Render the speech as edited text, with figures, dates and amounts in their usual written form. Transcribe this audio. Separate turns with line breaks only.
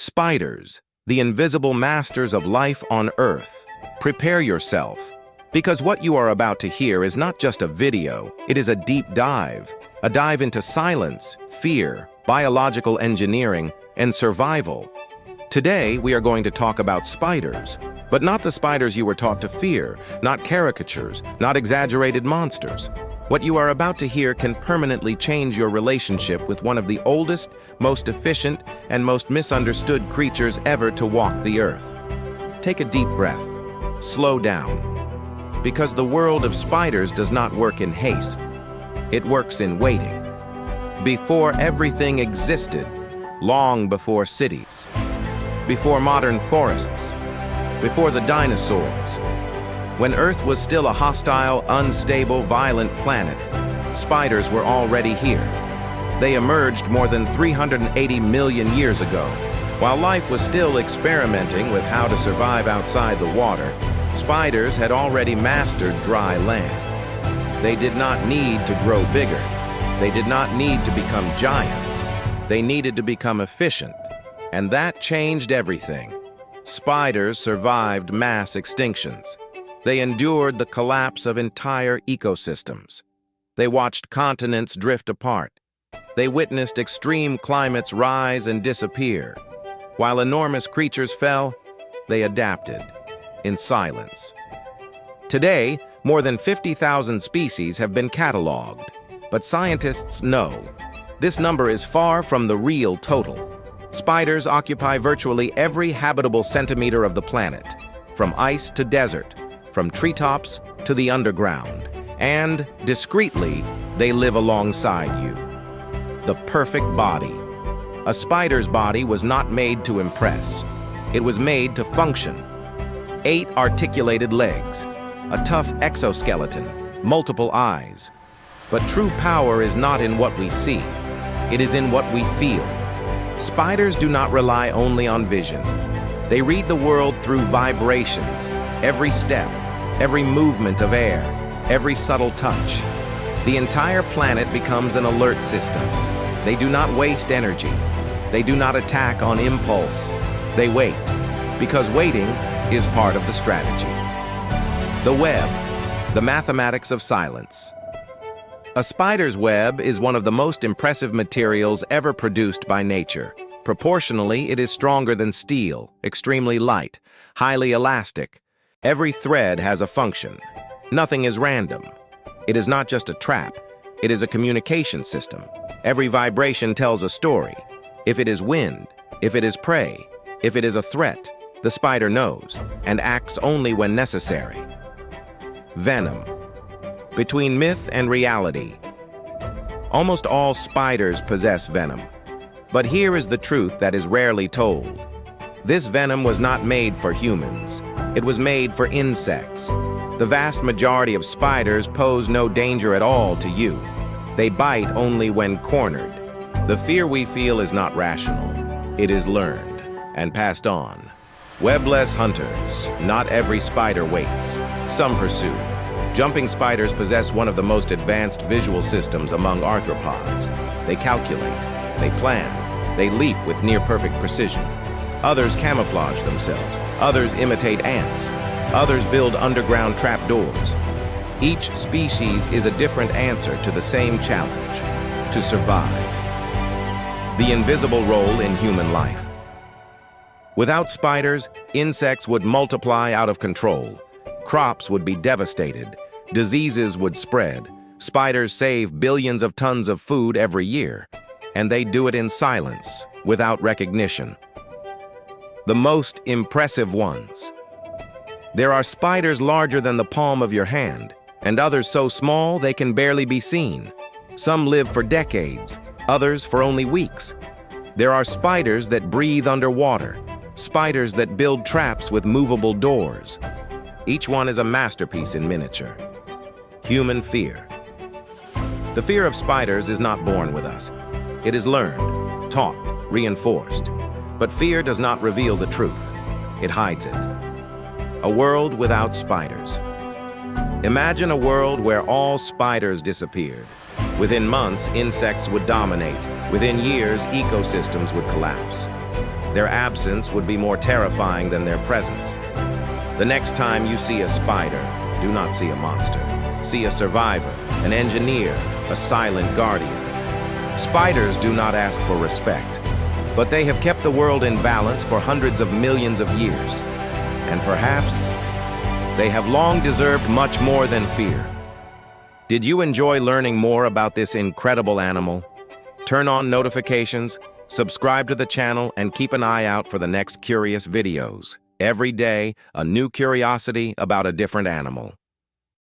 Spiders, the invisible masters of life on Earth. Prepare yourself, because what you are about to hear is not just a video, it is a deep dive. A dive into silence, fear, biological engineering, and survival. Today, we are going to talk about spiders, but not the spiders you were taught to fear, not caricatures, not exaggerated monsters. What you are about to hear can permanently change your relationship with one of the oldest, most efficient, and most misunderstood creatures ever to walk the earth. Take a deep breath. Slow down. Because the world of spiders does not work in haste. It works in waiting. Before everything existed, long before cities, before modern forests, before the dinosaurs, when Earth was still a hostile, unstable, violent planet, spiders were already here. They emerged more than 380 million years ago. While life was still experimenting with how to survive outside the water, spiders had already mastered dry land. They did not need to grow bigger. They did not need to become giants. They needed to become efficient. And that changed everything. Spiders survived mass extinctions. They endured the collapse of entire ecosystems. They watched continents drift apart. They witnessed extreme climates rise and disappear. While enormous creatures fell, they adapted in silence. Today, more than 50,000 species have been cataloged, but scientists know this number is far from the real total. Spiders occupy virtually every habitable centimeter of the planet, from ice to desert, from treetops to the underground, and, discreetly, they live alongside you. The perfect body. A spider's body was not made to impress. It was made to function. 8 articulated legs, a tough exoskeleton, multiple eyes. But true power is not in what we see. It is in what we feel. Spiders do not rely only on vision. They read the world through vibrations, every step, every movement of air, every subtle touch. The entire planet becomes an alert system. They do not waste energy. They do not attack on impulse. They wait, because waiting is part of the strategy. The web, the mathematics of silence. A spider's web is one of the most impressive materials ever produced by nature. Proportionally, it is stronger than steel, extremely light, highly elastic. Every thread has a function. Nothing is random. It is not just a trap. It is a communication system. Every vibration tells a story. If it is wind, if it is prey, if it is a threat, the spider knows and acts only when necessary. Venom. Between myth and reality. Almost all spiders possess venom. But here is the truth that is rarely told. This venom was not made for humans. It was made for insects. The vast majority of spiders pose no danger at all to you. They bite only when cornered. The fear we feel is not rational. It is learned and passed on. Webless hunters. Not every spider waits. Some pursue. Jumping spiders possess one of the most advanced visual systems among arthropods. They calculate, they plan, they leap with near-perfect precision. Others camouflage themselves, others imitate ants, others build underground trapdoors. Each species is a different answer to the same challenge: to survive. The invisible role in human life. Without spiders, insects would multiply out of control. Crops would be devastated. Diseases would spread. Spiders save billions of tons of food every year. And they do it in silence, without recognition. The most impressive ones. There are spiders larger than the palm of your hand, and others so small they can barely be seen. Some live for decades, others for only weeks. There are spiders that breathe underwater, spiders that build traps with movable doors. Each one is a masterpiece in miniature. Human fear. The fear of spiders is not born with us. It is learned, taught, reinforced. But fear does not reveal the truth. It hides it. A world without spiders. Imagine a world where all spiders disappeared. Within months, insects would dominate. Within years, ecosystems would collapse. Their absence would be more terrifying than their presence. The next time you see a spider, do not see a monster. See a survivor, an engineer, a silent guardian. Spiders do not ask for respect, but they have kept the world in balance for hundreds of millions of years. And perhaps they have long deserved much more than fear. Did you enjoy learning more about this incredible animal? Turn on notifications, subscribe to the channel, and keep an eye out for the next curious videos. Every day, a new curiosity about a different animal.